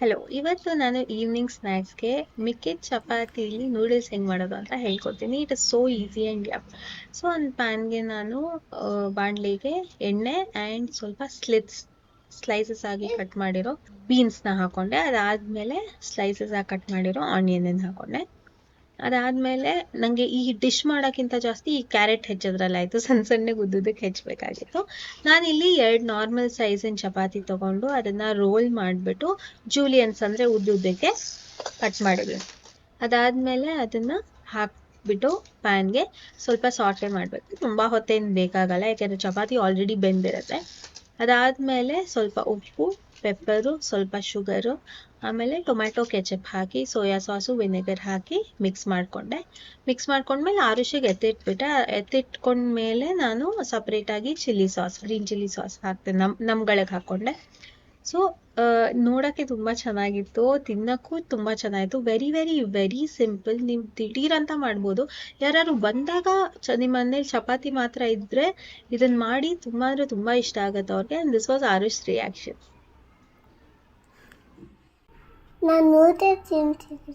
Hello, ಇವತ್ತು ನಾನು evening ಸ್ನ್ಯಾಕ್ಸ್ಗೆ ಮಿಕ್ಕಿದ ಚಪಾತಿಲಿ ನೂಡಲ್ಸ್ ಹೆಂಗೆ ಮಾಡೋದು ಅಂತ ಹೇಳ್ಕೊಡ್ತೀನಿ. It is so easy and yup. So ಒಂದು ಪ್ಯಾನ್ಗೆ ನಾನು ಬಾಣಲಿಗೆ ಎಣ್ಣೆ ಆ್ಯಂಡ್ ಸ್ವಲ್ಪ ಸ್ಲೈಸಸ್ ಆಗಿ ಕಟ್ ಮಾಡಿರೋ ಬೀನ್ಸ್ನ ಹಾಕೊಂಡೆ. ಅದಾದಮೇಲೆ ಸ್ಲೈಸಸ್ ಆಗಿ ಕಟ್ ಮಾಡಿರೋ ಆನಿಯನ್ ಹಾಕೊಂಡೆ. ಅದಾದಮೇಲೆ ನನಗೆ ಈ ಡಿಶ್ ಮಾಡೋಕ್ಕಿಂತ ಜಾಸ್ತಿ ಈ ಕ್ಯಾರೆಟ್ ಹೆಚ್ಚದ್ರಲ್ಲಾಯಿತು, ಸಣ್ಣ ಸಣ್ಣಗೆ ಉದ್ದುದಕ್ಕೆ ಹೆಚ್ಚಬೇಕಾಗಿತ್ತು. ನಾನಿಲ್ಲಿ 2 ನಾರ್ಮಲ್ ಸೈಜಿನ ಚಪಾತಿ ತೊಗೊಂಡು ಅದನ್ನು ರೋಲ್ ಮಾಡಿಬಿಟ್ಟು ಜೂಲಿಯನ್ಸ್ ಅಂದರೆ ಉದ್ದುದಕ್ಕೆ ಕಟ್ ಮಾಡಿದ್ದೀನಿ. ಅದಾದಮೇಲೆ ಅದನ್ನು ಹಾಕಿಬಿಟ್ಟು ಪ್ಯಾನ್ಗೆ ಸ್ವಲ್ಪ ಸಾಟೆ ಮಾಡಬೇಕು. ತುಂಬ ಹೊತ್ತೇನು ಬೇಕಾಗಲ್ಲ, ಯಾಕೆಂದರೆ ಚಪಾತಿ ಆಲ್ರೆಡಿ ಬೆಂದಿರುತ್ತೆ. ಅದಾದಮೇಲೆ ಸ್ವಲ್ಪ ಉಪ್ಪು, ಪೆಪ್ಪರು, ಸ್ವಲ್ಪ ಶುಗರು, ಆಮೇಲೆ ಟೊಮ್ಯಾಟೊ ಕೆಚಪ್ ಹಾಕಿ ಸೋಯಾ ಸಾಸು ವಿನೆಗರ್ ಹಾಕಿ ಮಿಕ್ಸ್ ಮಾಡ್ಕೊಂಡ್ಮೇಲೆ ಆರುಷಿಗೆ ಎತ್ತಿಟ್ಕೊಂಡ್ಮೇಲೆ ನಾನು ಸಪ್ರೇಟಾಗಿ ಗ್ರೀನ್ ಚಿಲ್ಲಿ ಸಾಸ್ ಹಾಕ್ತೆ, ನಮ್ಗಳಿಗೆ ಹಾಕ್ಕೊಂಡೆ. ಸೊ ನೋಡೋಕ್ಕೆ ತುಂಬ ಚೆನ್ನಾಗಿತ್ತು, ತಿನ್ನೋಕ್ಕೂ ತುಂಬ ಚೆನ್ನಾಗಿತ್ತು. Very very very simple. ನೀವು ದಿಢೀರಂತ ಮಾಡ್ಬೋದು. ಯಾರು ಬಂದಾಗ ನಿಮ್ಮ ಮನೇಲಿ ಚಪಾತಿ ಮಾತ್ರ ಇದ್ದರೆ ಇದನ್ನು ಮಾಡಿ, ತುಂಬ ಅಂದರೆ ತುಂಬ ಇಷ್ಟ ಆಗುತ್ತೆ ಅವ್ರಿಗೆ. And this was Arush reaction. ನಾನು ನೋಡಿದೆ ತಿಂತಿದ್ದೆ.